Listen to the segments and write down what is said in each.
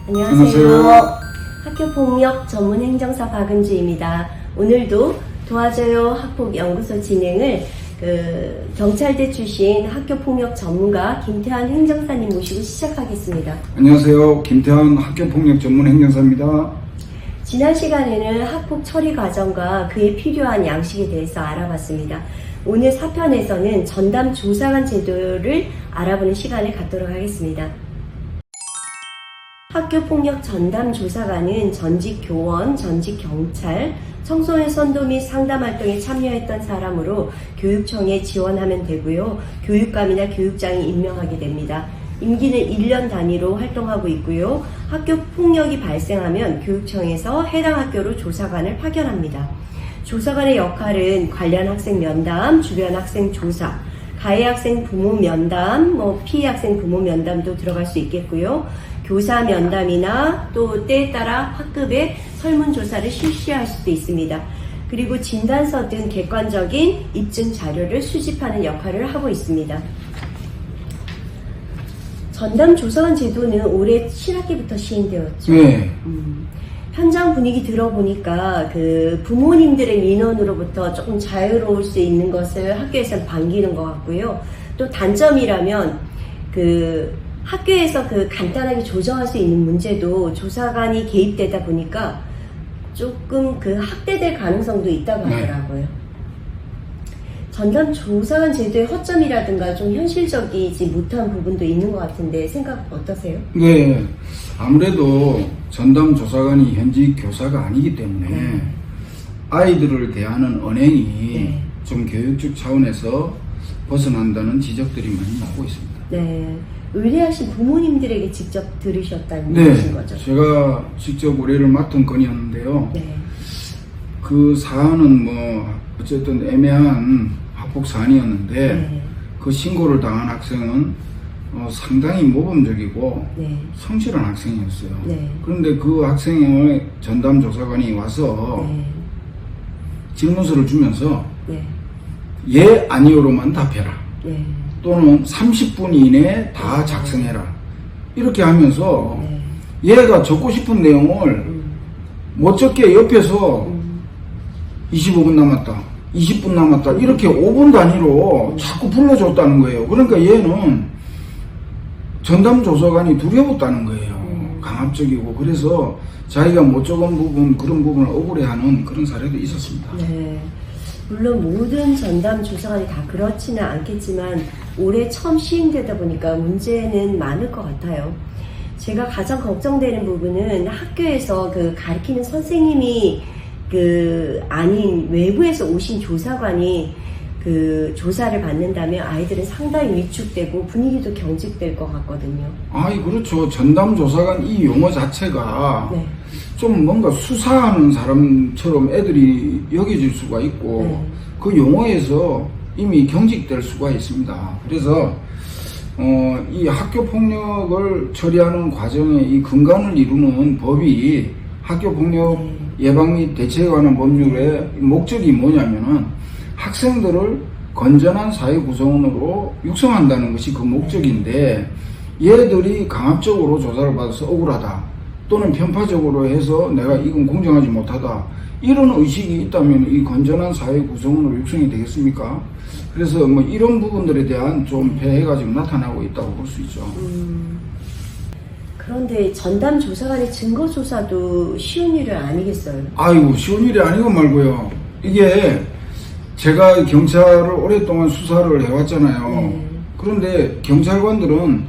안녕하세요. 학교폭력 전문행정사 박은주입니다. 오늘도 도와줘요 학폭연구소 진행을 경찰대 출신 학교폭력 전문가 김태환 행정사님 모시고 시작하겠습니다. 안녕하세요. 김태환 학교폭력 전문행정사입니다. 지난 시간에는 학폭 처리 과정과 그에 필요한 양식에 대해서 알아봤습니다. 오늘 4편에서는 전담 조사관 제도를 알아보는 시간을 갖도록 하겠습니다. 학교폭력 전담 조사관은 전직 교원, 전직 경찰, 청소년 선도 및 상담 활동에 참여했던 사람으로 교육청에 지원하면 되고요. 교육감이나 교육장이 임명하게 됩니다. 임기는 1년 단위로 활동하고 있고요. 학교 폭력이 발생하면 교육청에서 해당 학교로 조사관을 파견합니다. 조사관의 역할은 관련 학생 면담, 주변 학생 조사, 가해 학생 부모 면담, 피해 학생 부모 면담도 들어갈 수 있겠고요. 교사 면담이나 또 때에 따라 학급의 설문조사를 실시할 수도 있습니다. 그리고 진단서 등 객관적인 입증 자료를 수집하는 역할을 하고 있습니다. 전담 조사관 제도는 올해 7학기부터 시행되었죠. 네. 현장 분위기 들어보니까 부모님들의 민원으로부터 조금 자유로울 수 있는 것을 학교에서는 반기는 것 같고요. 또 단점이라면 학교에서 간단하게 조정할 수 있는 문제도 조사관이 개입되다 보니까 조금 학대될 가능성도 있다고 하더라고요. 전담 조사관 제도의 허점이라든가 좀 현실적이지 못한 부분도 있는 것 같은데 생각 어떠세요? 네. 아무래도 전담 조사관이 현직 교사가 아니기 때문에 아이들을 대하는 언행이 좀 교육적 차원에서 벗어난다는 지적들이 많이 나오고 있습니다. 네. 의뢰하신 부모님들에게 직접 들으셨다는 얘기신 거죠? 제가 직접 의뢰를 맡은 건이었는데요. 네. 그 사안은 어쨌든 애매한 학폭 사안이었는데 그 신고를 당한 학생은 상당히 모범적이고 성실한 학생이었어요. 그런데 그 학생의 전담 조사관이 와서 질문서를 주면서 예, 아니요로만 답해라. 또는 30분 이내에 다 작성해라. 이렇게 하면서 얘가 적고 싶은 내용을 못 적게 옆에서 25분 남았다, 20분 남았다, 이렇게 5분 단위로 자꾸 불러줬다는 거예요. 그러니까 얘는 전담 조사관이 두려웠다는 거예요. 강압적이고. 그래서 자기가 못 적은 부분, 그런 부분을 억울해하는 그런 사례도 있었습니다. 네. 물론 모든 전담 조사관이 다 그렇지는 않겠지만 올해 처음 시행되다 보니까 문제는 많을 것 같아요. 제가 가장 걱정되는 부분은 학교에서 가르치는 선생님이 아닌 외부에서 오신 조사관이 조사를 받는다면 아이들은 상당히 위축되고 분위기도 경직될 것 같거든요. 그렇죠. 전담 조사관 이 용어 자체가 좀 뭔가 수사하는 사람처럼 애들이 여겨질 수가 있고 그 용어에서 이미 경직될 수가 있습니다. 그래서 이 학교 폭력을 처리하는 과정에 이 근간을 이루는 법이 학교 폭력 예방 및 대책에 관한 법률의 목적이 뭐냐면은 학생들을 건전한 사회 구성원으로 육성한다는 것이 그 목적인데 얘들이 강압적으로 조사를 받아서 억울하다 또는 편파적으로 해서 내가 이건 공정하지 못하다 이런 의식이 있다면 이 건전한 사회 구성원으로 육성이 되겠습니까? 그래서 이런 부분들에 대한 좀 폐해가 지금 나타나고 있다고 볼 수 있죠. 그런데 전담 조사관의 증거 조사도 쉬운 일은 아니겠어요? 쉬운 일이 아니고 말고요. 이게 제가 경찰을 오랫동안 수사를 해왔잖아요. 그런데 경찰관들은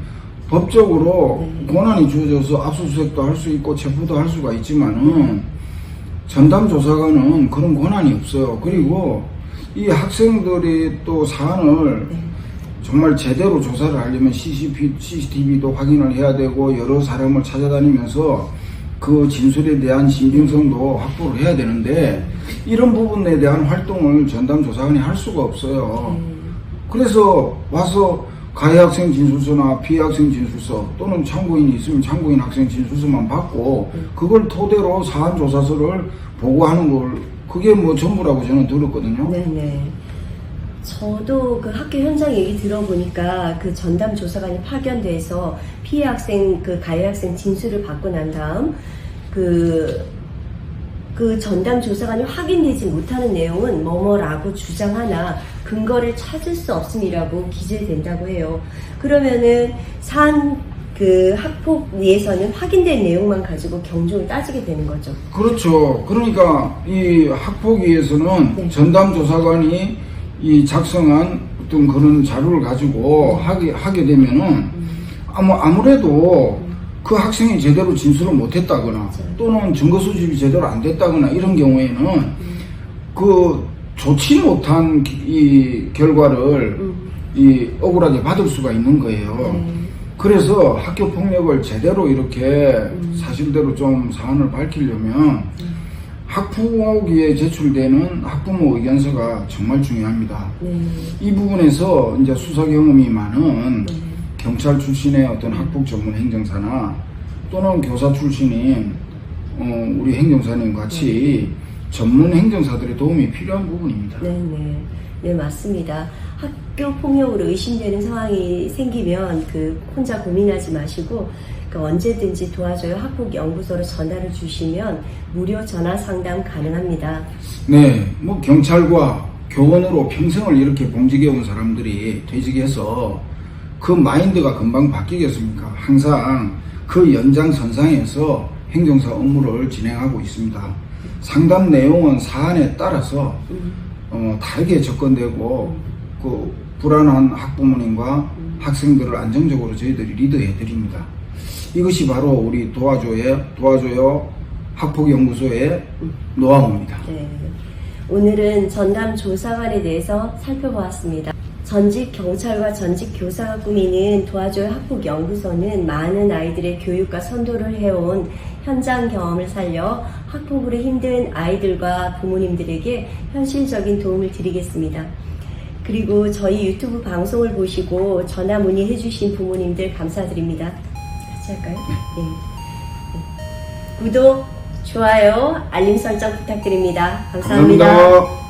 법적으로 권한이 주어져서 압수수색도 할 수 있고 체포도 할 수가 있지만은 전담 조사관은 그런 권한이 없어요. 그리고 이 학생들이 또 사안을 정말 제대로 조사를 하려면 CCTV도 확인을 해야 되고 여러 사람을 찾아다니면서 그 진술에 대한 신빙성도 확보를 해야 되는데 이런 부분에 대한 활동을 전담 조사관이 할 수가 없어요. 그래서 와서 가해 학생 진술서나 피해 학생 진술서 또는 참고인이 있으면 참고인 학생 진술서만 받고 그걸 토대로 사안 조사서를 보고하는 걸 그게 전부라고 저는 들었거든요. 네네. 저도 그 학교 현장 얘기 들어보니까 그 전담 조사관이 파견돼서 피해 학생, 그 가해 학생 진술을 받고 난 다음 그 전담 조사관이 확인되지 못하는 내용은 뭐뭐라고 주장하나 근거를 찾을 수 없음이라고 기재된다고 해요. 그러면은 그 학폭위에서는 확인된 내용만 가지고 경종을 따지게 되는 거죠. 그렇죠. 그러니까 이 학폭위에서는 네. 전담 조사관이 이 작성한 어떤 그런 자료를 가지고 하게 되면은 아무래도 그 학생이 제대로 진술을 못했다거나 또는 증거 수집이 제대로 안 됐다거나 이런 경우에는 그 좋지 못한 이 결과를 이 억울하게 받을 수가 있는 거예요. 그래서 학교 폭력을 제대로 이렇게 사실대로 좀 사안을 밝히려면 학폭위에 제출되는 학부모 의견서가 정말 중요합니다. 이 부분에서 이제 수사 경험이 많은 경찰 출신의 어떤 학폭 전문 행정사나 또는 교사 출신인 우리 행정사님 같이 전문 행정사들의 도움이 필요한 부분입니다. 네, 맞습니다. 학교 폭력으로 의심되는 상황이 생기면 혼자 고민하지 마시고 언제든지 도와줘요 학폭연구소로 전화를 주시면 무료 전화 상담 가능합니다. 네, 뭐 경찰과 교원으로 평생을 이렇게 봉직해 온 사람들이 퇴직해서 그 마인드가 금방 바뀌겠습니까? 항상 그 연장선상에서 행정사 업무를 진행하고 있습니다. 상담 내용은 사안에 따라서 다르게 접근되고 그 불안한 학부모님과 학생들을 안정적으로 저희들이 리드해 드립니다. 이것이 바로 우리 도와줘요 학폭연구소의 노하우입니다. 네, 오늘은 전담 조사관에 대해서 살펴보았습니다. 전직 경찰과 전직 교사가 꾸미는 도와줘요 학폭연구소는 많은 아이들의 교육과 선도를 해온 현장 경험을 살려 학폭으로 힘든 아이들과 부모님들에게 현실적인 도움을 드리겠습니다. 그리고 저희 유튜브 방송을 보시고 전화 문의해 주신 부모님들 감사드립니다. 같이 할까요? 네. 구독, 좋아요, 알림 설정 부탁드립니다. 감사합니다. 감사합니다.